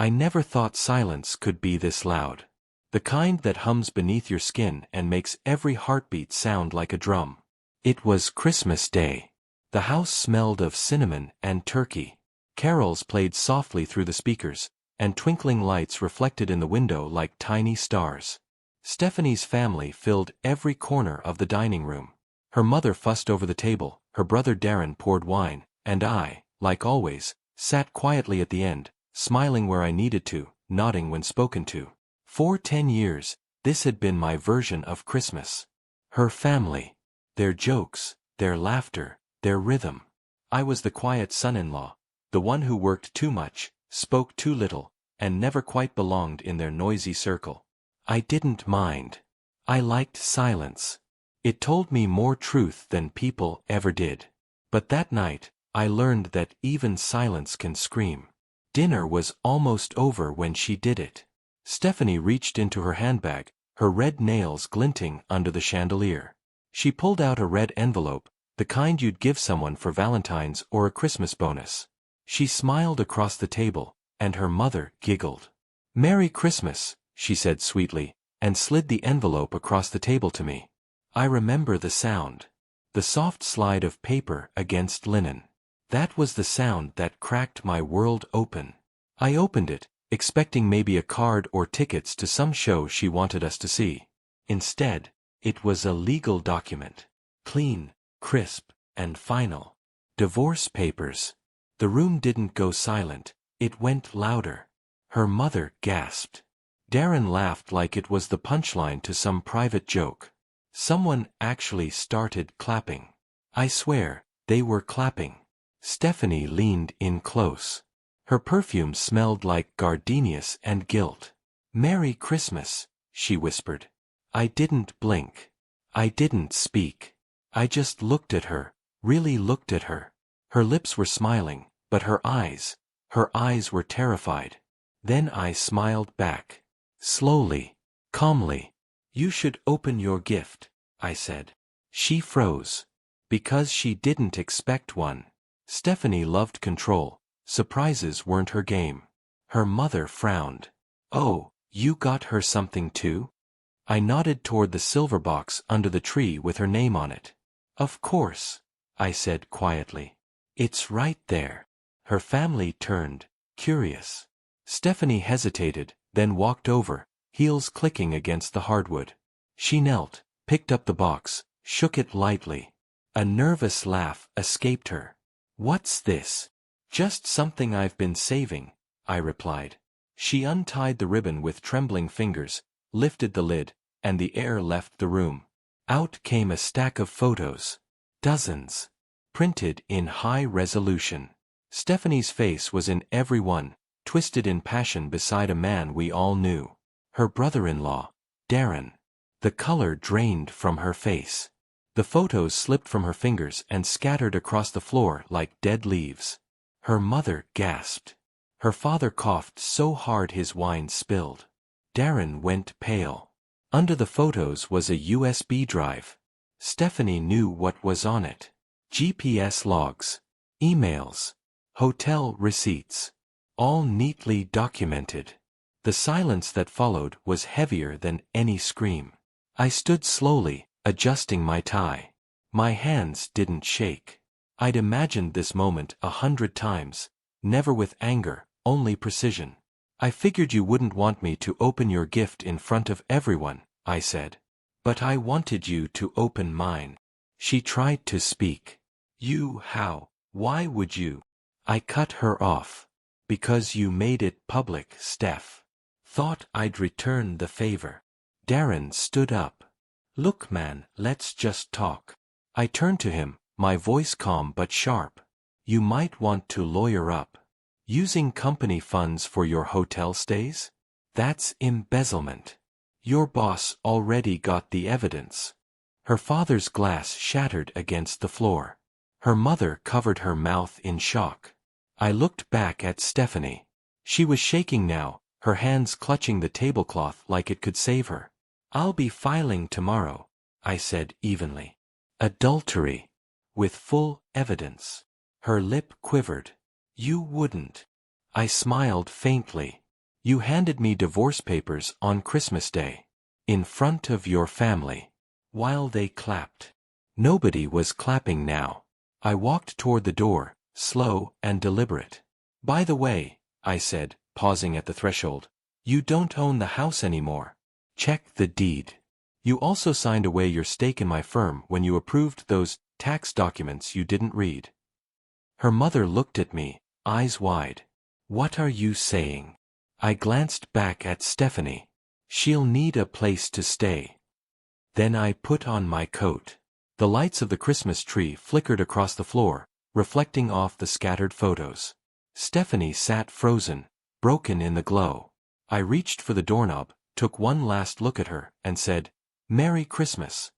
I never thought silence could be this loud. The kind that hums beneath your skin and makes every heartbeat sound like a drum. It was Christmas Day. The house smelled of cinnamon and turkey. Carols played softly through the speakers, and twinkling lights reflected in the window like tiny stars. Stephanie's family filled every corner of the dining room. Her mother fussed over the table, her brother Darren poured wine, and I, like always, sat quietly at the end, smiling where I needed to, nodding when spoken to. For 10 years, this had been my version of Christmas. Her family. Their jokes, their laughter, their rhythm. I was the quiet son-in-law, the one who worked too much, spoke too little, and never quite belonged in their noisy circle. I didn't mind. I liked silence. It told me more truth than people ever did. But that night, I learned that even silence can scream. Dinner was almost over when she did it. Stephanie reached into her handbag, her red nails glinting under the chandelier. She pulled out a red envelope, the kind you'd give someone for Valentine's or a Christmas bonus. She smiled across the table, and her mother giggled. "Merry Christmas," she said sweetly, and slid the envelope across the table to me. I remember the sound. The soft slide of paper against linen. That was the sound that cracked my world open. I opened it, expecting maybe a card or tickets to some show she wanted us to see. Instead, it was a legal document. Clean, crisp, and final. Divorce papers. The room didn't go silent, it went louder. Her mother gasped. Darren laughed like it was the punchline to some private joke. Someone actually started clapping. I swear, they were clapping. Stephanie leaned in close. Her perfume smelled like gardenias and guilt. "Merry Christmas," she whispered. I didn't blink. I didn't speak. I just looked at her, really looked at her. Her lips were smiling, but her eyes were terrified. Then I smiled back. Slowly, calmly. "You should open your gift," I said. She froze. Because she didn't expect one. Stephanie loved control. Surprises weren't her game. Her mother frowned. "Oh, you got her something too?" I nodded toward the silver box under the tree with her name on it. "Of course," I said quietly. "It's right there." Her family turned, curious. Stephanie hesitated, then walked over, heels clicking against the hardwood. She knelt, picked up the box, shook it lightly. A nervous laugh escaped her. "What's this?" "Just something I've been saving," I replied. She untied the ribbon with trembling fingers, lifted the lid, and the air left the room. Out came a stack of photos. Dozens. Printed in high resolution. Stephanie's face was in every one, twisted in passion beside a man we all knew. Her brother-in-law, Darren. The color drained from her face. The photos slipped from her fingers and scattered across the floor like dead leaves. Her mother gasped. Her father coughed so hard his wine spilled. Darren went pale. Under the photos was a USB drive. Stephanie knew what was on it. GPS logs. Emails. Hotel receipts. All neatly documented. The silence that followed was heavier than any scream. I stood slowly, adjusting my tie. My hands didn't shake. I'd imagined this moment 100 times, never with anger, only precision. "I figured you wouldn't want me to open your gift in front of everyone," I said. "But I wanted you to open mine." She tried to speak. How? Why would you?" I cut her off. "Because you made it public, Steph. Thought I'd return the favor." Darren stood up. "Look man, let's just talk." I turned to him, my voice calm but sharp. "You might want to lawyer up. Using company funds for your hotel stays? That's embezzlement. Your boss already got the evidence." Her father's glass shattered against the floor. Her mother covered her mouth in shock. I looked back at Stephanie. She was shaking now, her hands clutching the tablecloth like it could save her. "I'll be filing tomorrow," I said evenly. "Adultery. With full evidence." Her lip quivered. "You wouldn't." I smiled faintly. You handed me divorce papers on Christmas Day. In front of your family. While they clapped. Nobody was clapping now. I walked toward the door, slow and deliberate. By the way, I said, pausing at the threshold, you don't own the house anymore. Check the deed. You also signed away your stake in my firm when you approved those tax documents you didn't read. Her mother looked at me, eyes wide. What are you saying? I glanced back at Stephanie. She'll need a place to stay. Then I put on my coat. The lights of the Christmas tree flickered across the floor, reflecting off the scattered photos. Stephanie sat frozen, broken in the glow. I reached for the doorknob, took one last look at her, and said, Merry Christmas.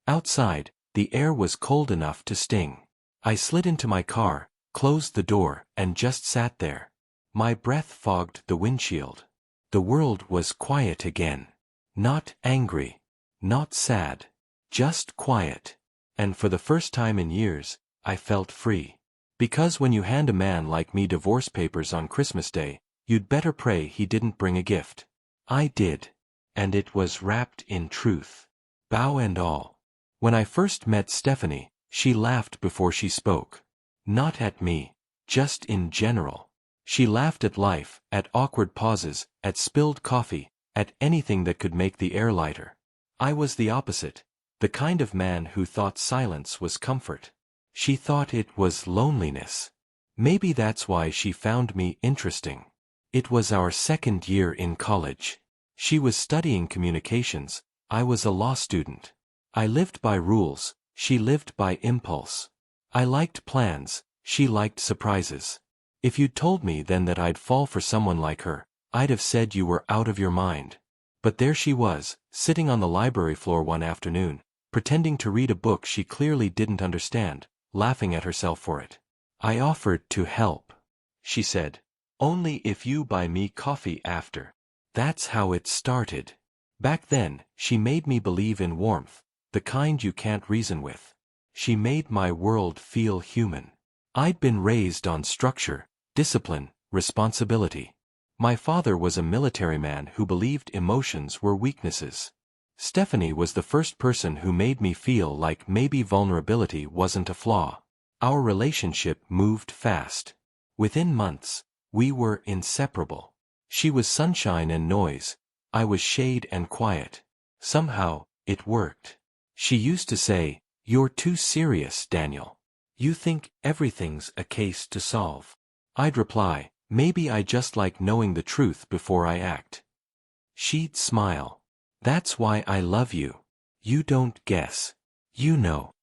Outside, the air was cold enough to sting. I slid into my car, closed the door, and just sat there. My breath fogged the windshield. The world was quiet again. Not angry. Not sad. Just quiet. And for the first time in years, I felt free. Because when you hand a man like me divorce papers on Christmas Day, you'd better pray he didn't bring a gift. I did. And it was wrapped in truth. Bow and all. When I first met Stephanie, she laughed before she spoke. Not at me, just in general. She laughed at life, at awkward pauses, at spilled coffee, at anything that could make the air lighter. I was the opposite, the kind of man who thought silence was comfort. She thought it was loneliness. Maybe that's why she found me interesting. It was our second year in college. She was studying communications, I was a law student. I lived by rules, she lived by impulse. I liked plans, she liked surprises. If you'd told me then that I'd fall for someone like her, I'd have said you were out of your mind. But there she was, sitting on the library floor one afternoon, pretending to read a book she clearly didn't understand, laughing at herself for it. I offered to help. She said, only if you buy me coffee after. That's how it started. Back then, she made me believe in warmth, the kind you can't reason with. She made my world feel human. I'd been raised on structure, discipline, responsibility. My father was a military man who believed emotions were weaknesses. Stephanie was the first person who made me feel like maybe vulnerability wasn't a flaw. Our relationship moved fast. Within months, we were inseparable. She was sunshine and noise, I was shade and quiet. Somehow, it worked. She used to say, "You're too serious, Daniel. You think everything's a case to solve." I'd reply, "Maybe I just like knowing the truth before I act." She'd smile. "That's why I love you. You don't guess. You know."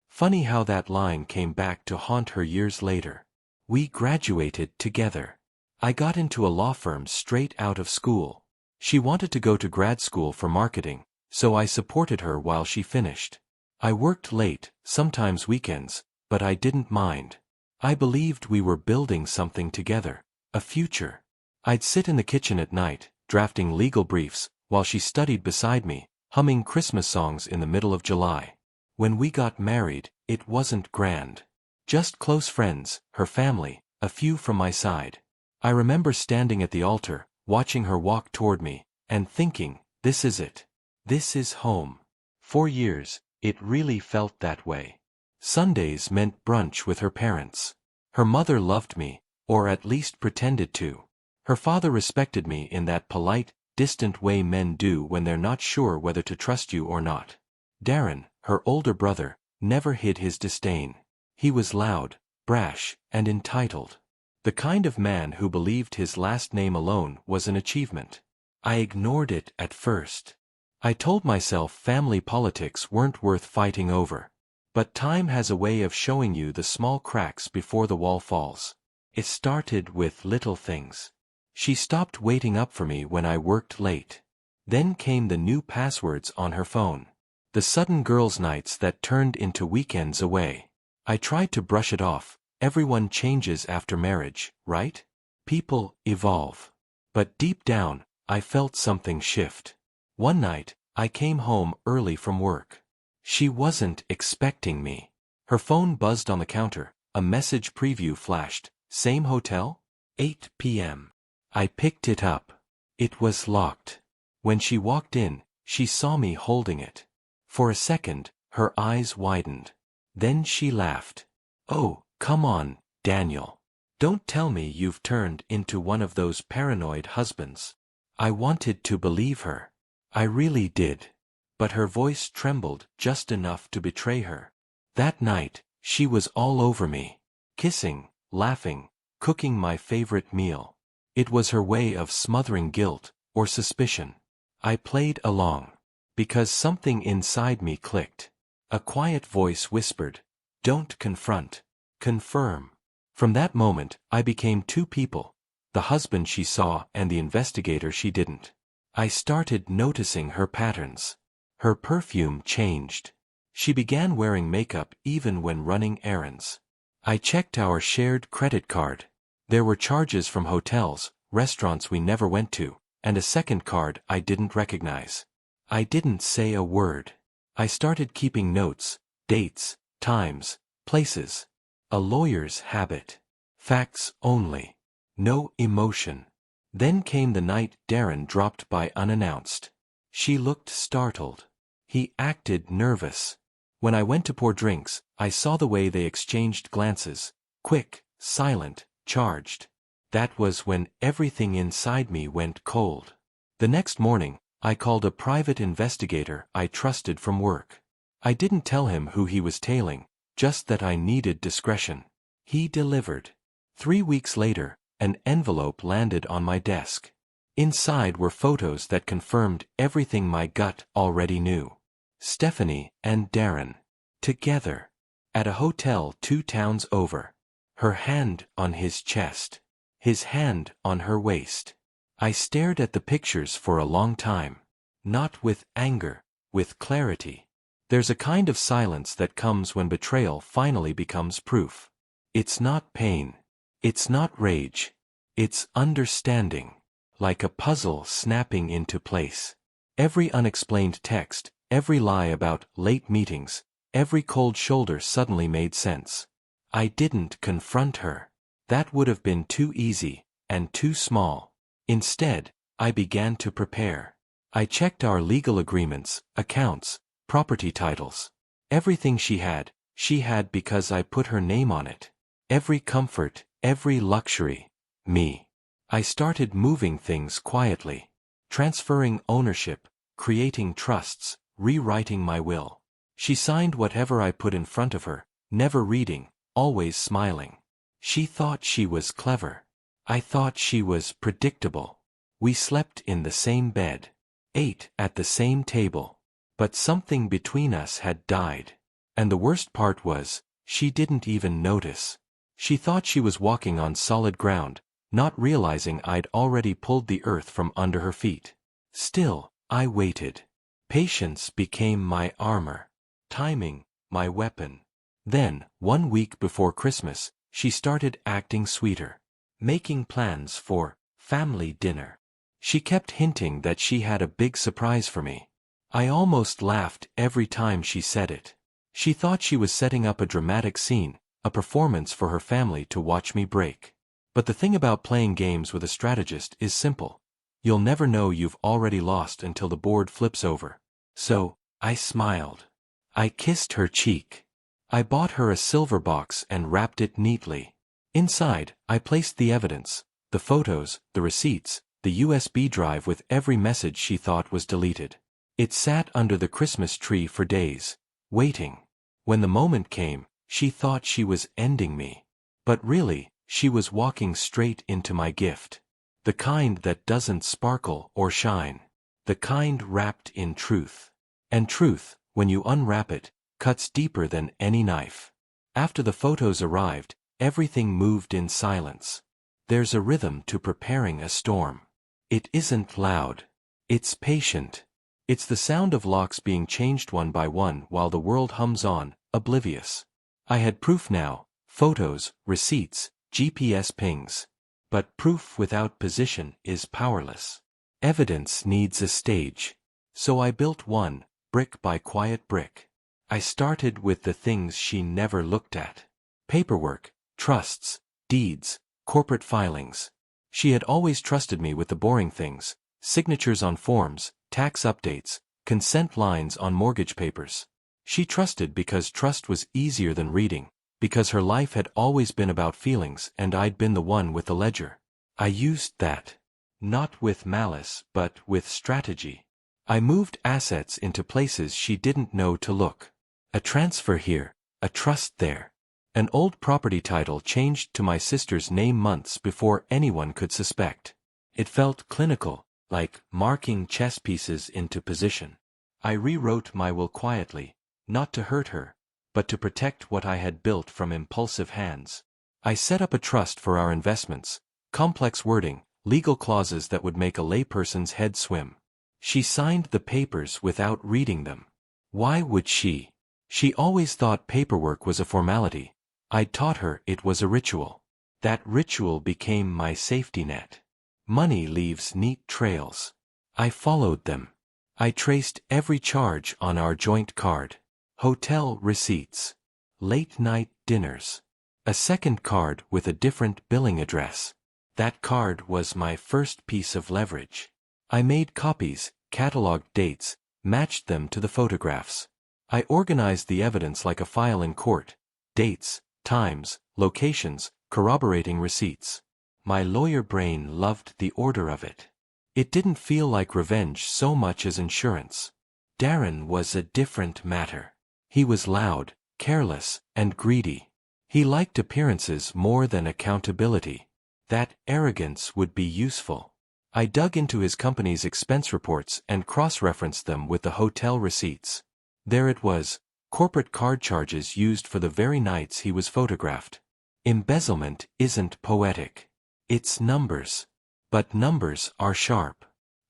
Funny how that line came back to haunt her years later. We graduated together. I got into a law firm straight out of school. She wanted to go to grad school for marketing, so I supported her while she finished. I worked late, sometimes weekends, but I didn't mind. I believed we were building something together, a future. I'd sit in the kitchen at night, drafting legal briefs, while she studied beside me, humming Christmas songs in the middle of July. When we got married, it wasn't grand. Just close friends, her family, a few from my side. I remember standing at the altar, watching her walk toward me, and thinking, this is it. This is home. For years, it really felt that way. Sundays meant brunch with her parents. Her mother loved me, or at least pretended to. Her father respected me in that polite, distant way men do when they're not sure whether to trust you or not. Darren, her older brother, never hid his disdain. He was loud, brash, and entitled. The kind of man who believed his last name alone was an achievement. I ignored it at first. I told myself family politics weren't worth fighting over. But time has a way of showing you the small cracks before the wall falls. It started with little things. She stopped waiting up for me when I worked late. Then came the new passwords on her phone. The sudden girls' nights that turned into weekends away. I tried to brush it off. Everyone changes after marriage, right? People evolve. But deep down, I felt something shift. One night, I came home early from work. She wasn't expecting me. Her phone buzzed on the counter, a message preview flashed. Same hotel? 8 p.m. I picked it up. It was locked. When she walked in, she saw me holding it. For a second, her eyes widened. Then she laughed. "Oh, come on, Daniel. Don't tell me you've turned into one of those paranoid husbands." I wanted to believe her. I really did. But her voice trembled just enough to betray her. That night, she was all over me. Kissing, laughing, cooking my favorite meal. It was her way of smothering guilt or suspicion. I played along. Because something inside me clicked. A quiet voice whispered, "Don't confront. Confirm." From that moment, I became two people. The husband she saw and the investigator she didn't. I started noticing her patterns. Her perfume changed. She began wearing makeup even when running errands. I checked our shared credit card. There were charges from hotels, restaurants we never went to, and a second card I didn't recognize. I didn't say a word. I started keeping notes, dates, times, places. A lawyer's habit. Facts only. No emotion. Then came the night Darren dropped by unannounced. She looked startled. He acted nervous. When I went to pour drinks, I saw the way they exchanged glances. Quick, silent, charged. That was when everything inside me went cold. The next morning, I called a private investigator I trusted from work. I didn't tell him who he was tailing, just that I needed discretion. He delivered. 3 weeks later, an envelope landed on my desk. Inside were photos that confirmed everything my gut already knew. Stephanie and Darren. Together. At a hotel 2 towns over. Her hand on his chest. His hand on her waist. I stared at the pictures for a long time. Not with anger, with clarity. There's a kind of silence that comes when betrayal finally becomes proof. It's not pain. It's not rage. It's understanding. Like a puzzle snapping into place. Every unexplained text, every lie about late meetings, every cold shoulder suddenly made sense. I didn't confront her. That would have been too easy, and too small. Instead, I began to prepare. I checked our legal agreements, accounts, property titles. Everything she had because I put her name on it. Every comfort, every luxury, me. I started moving things quietly. Transferring ownership, creating trusts, rewriting my will. She signed whatever I put in front of her, never reading, always smiling. She thought she was clever. I thought she was predictable. We slept in the same bed. Ate at the same table. But something between us had died. And the worst part was, she didn't even notice. She thought she was walking on solid ground, not realizing I'd already pulled the earth from under her feet. Still, I waited. Patience became my armor. Timing, my weapon. Then, 1 week before Christmas, she started acting sweeter. Making plans for family dinner. She kept hinting that she had a big surprise for me. I almost laughed every time she said it. She thought she was setting up a dramatic scene, a performance for her family to watch me break. But the thing about playing games with a strategist is simple. You'll never know you've already lost until the board flips over. So, I smiled. I kissed her cheek. I bought her a silver box and wrapped it neatly. Inside, I placed the evidence, the photos, the receipts, the USB drive with every message she thought was deleted. It sat under the Christmas tree for days, waiting. When the moment came, she thought she was ending me. But really, she was walking straight into my gift. The kind that doesn't sparkle or shine. The kind wrapped in truth. And truth, when you unwrap it, cuts deeper than any knife. After the photos arrived, everything moved in silence. There's a rhythm to preparing a storm. It isn't loud. It's patient. It's the sound of locks being changed one by one while the world hums on, oblivious. I had proof now, photos, receipts, GPS pings. But proof without position is powerless. Evidence needs a stage. So I built one, brick by quiet brick. I started with the things she never looked at. Paperwork, trusts, deeds, corporate filings. She had always trusted me with the boring things: signatures on forms, tax updates, consent lines on mortgage papers. She trusted because trust was easier than reading, because her life had always been about feelings and I'd been the one with the ledger. I used that. Not with malice, but with strategy. I moved assets into places she didn't know to look. A transfer here, a trust there. An old property title changed to my sister's name months before anyone could suspect. It felt clinical, like marking chess pieces into position. I rewrote my will quietly, not to hurt her, but to protect what I had built from impulsive hands. I set up a trust for our investments, complex wording, legal clauses that would make a layperson's head swim. She signed the papers without reading them. Why would she? She always thought paperwork was a formality. I taught her it was a ritual. That ritual became my safety net. Money leaves neat trails. I followed them. I traced every charge on our joint card. Hotel receipts. Late-night dinners. A second card with a different billing address. That card was my first piece of leverage. I made copies, cataloged dates, matched them to the photographs. I organized the evidence like a file in court: dates, times, locations, corroborating receipts. My lawyer brain loved the order of it. It didn't feel like revenge so much as insurance. Darren was a different matter. He was loud, careless, and greedy. He liked appearances more than accountability. That arrogance would be useful. I dug into his company's expense reports and cross-referenced them with the hotel receipts. There it was: corporate card charges used for the very nights he was photographed. Embezzlement isn't poetic. It's numbers. But numbers are sharp.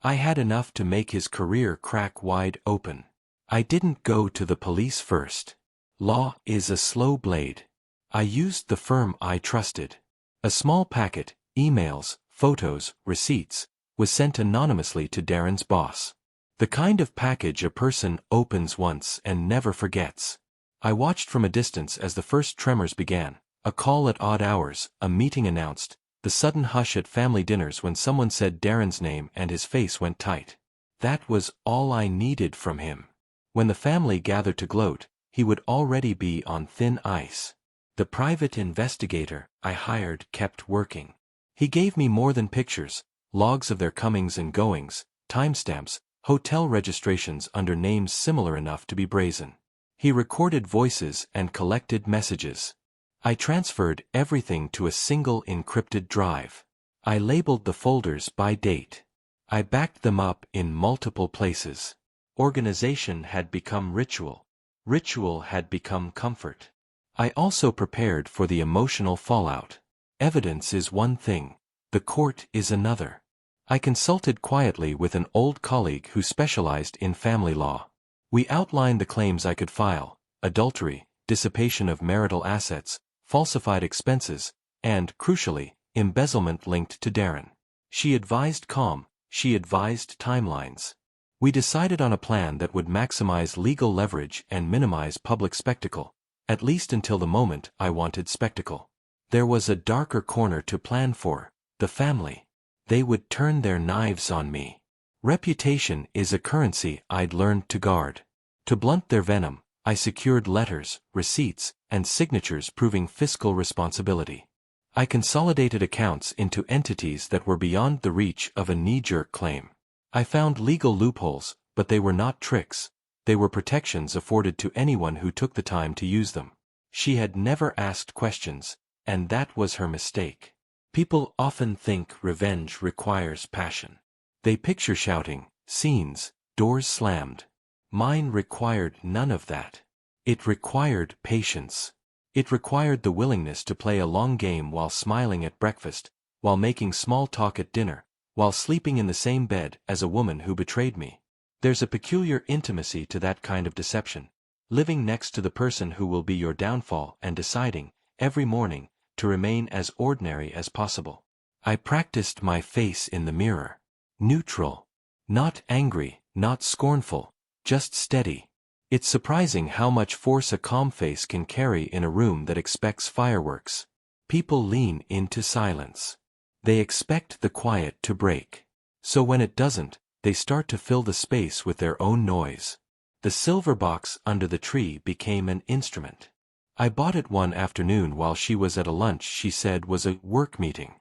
I had enough to make his career crack wide open. I didn't go to the police first. Law is a slow blade. I used the firm I trusted. A small packet, emails, photos, receipts, was sent anonymously to Darren's boss. The kind of package a person opens once and never forgets. I watched from a distance as the first tremors began: a call at odd hours, a meeting announced, the sudden hush at family dinners when someone said Darren's name and his face went tight. That was all I needed from him. When the family gathered to gloat, he would already be on thin ice. The private investigator I hired kept working. He gave me more than pictures: logs of their comings and goings, timestamps, hotel registrations under names similar enough to be brazen. He recorded voices and collected messages. I transferred everything to a single encrypted drive. I labeled the folders by date. I backed them up in multiple places. Organization had become ritual. Ritual had become comfort. I also prepared for the emotional fallout. Evidence is one thing, the court is another. I consulted quietly with an old colleague who specialized in family law. We outlined the claims I could file: adultery, dissipation of marital assets, falsified expenses, and, crucially, embezzlement linked to Darren. She advised calm, she advised timelines. We decided on a plan that would maximize legal leverage and minimize public spectacle, at least until the moment I wanted spectacle. There was a darker corner to plan for: the family. They would turn their knives on me. Reputation is a currency I'd learned to guard. To blunt their venom, I secured letters, receipts, and signatures proving fiscal responsibility. I consolidated accounts into entities that were beyond the reach of a knee-jerk claim. I found legal loopholes, but they were not tricks. They were protections afforded to anyone who took the time to use them. She had never asked questions, and that was her mistake. People often think revenge requires passion. They picture shouting, scenes, doors slammed. Mine required none of that. It required patience. It required the willingness to play a long game while smiling at breakfast, while making small talk at dinner, while sleeping in the same bed as a woman who betrayed me. There's a peculiar intimacy to that kind of deception, living next to the person who will be your downfall and deciding, every morning, to remain as ordinary as possible. I practiced my face in the mirror. Neutral. Not angry, not scornful, just steady. It's surprising how much force a calm face can carry in a room that expects fireworks. People lean into silence. They expect the quiet to break. So when it doesn't, they start to fill the space with their own noise. The silver box under the tree became an instrument. I bought it one afternoon while she was at a lunch she said was a work meeting.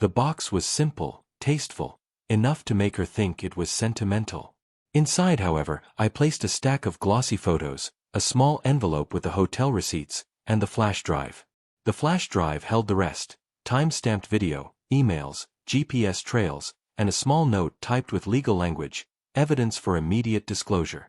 The box was simple, tasteful, enough to make her think it was sentimental. Inside, however, I placed a stack of glossy photos, a small envelope with the hotel receipts, and the flash drive. The flash drive held the rest: time-stamped video, emails, GPS trails, and a small note typed with legal language, evidence for immediate disclosure.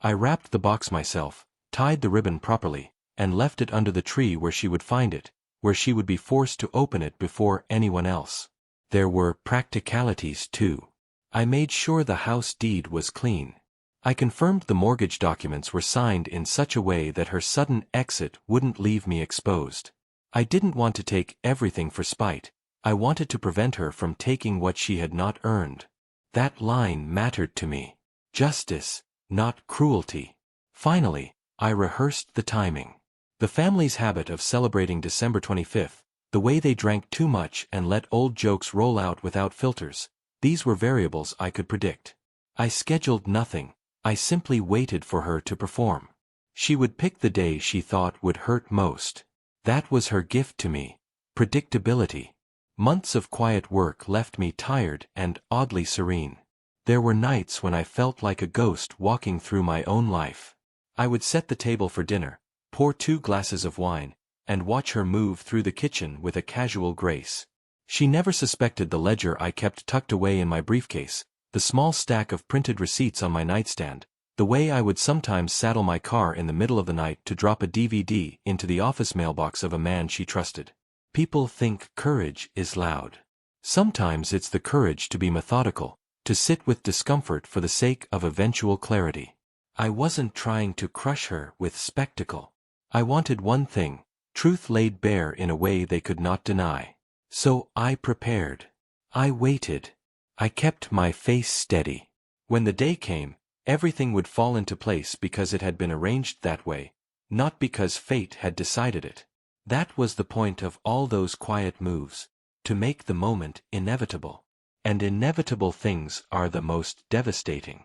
I wrapped the box myself, tied the ribbon properly, and left it under the tree where she would find it, where she would be forced to open it before anyone else. There were practicalities too. I made sure the house deed was clean. I confirmed the mortgage documents were signed in such a way that her sudden exit wouldn't leave me exposed. I didn't want to take everything for spite. I wanted to prevent her from taking what she had not earned. That line mattered to me. Justice, not cruelty. Finally, I rehearsed the timing. The family's habit of celebrating December 25th, the way they drank too much and let old jokes roll out without filters, these were variables I could predict. I scheduled nothing. I simply waited for her to perform. She would pick the day she thought would hurt most. That was her gift to me: predictability. Months of quiet work left me tired and oddly serene. There were nights when I felt like a ghost walking through my own life. I would set the table for dinner, pour 2 glasses of wine, and watch her move through the kitchen with a casual grace. She never suspected the ledger I kept tucked away in my briefcase, the small stack of printed receipts on my nightstand, the way I would sometimes saddle my car in the middle of the night to drop a DVD into the office mailbox of a man she trusted. People think courage is loud. Sometimes it's the courage to be methodical, to sit with discomfort for the sake of eventual clarity. I wasn't trying to crush her with spectacle. I wanted one thing: truth laid bare in a way they could not deny. So I prepared. I waited. I kept my face steady. When the day came, everything would fall into place because it had been arranged that way, not because fate had decided it. That was the point of all those quiet moves: to make the moment inevitable. And inevitable things are the most devastating.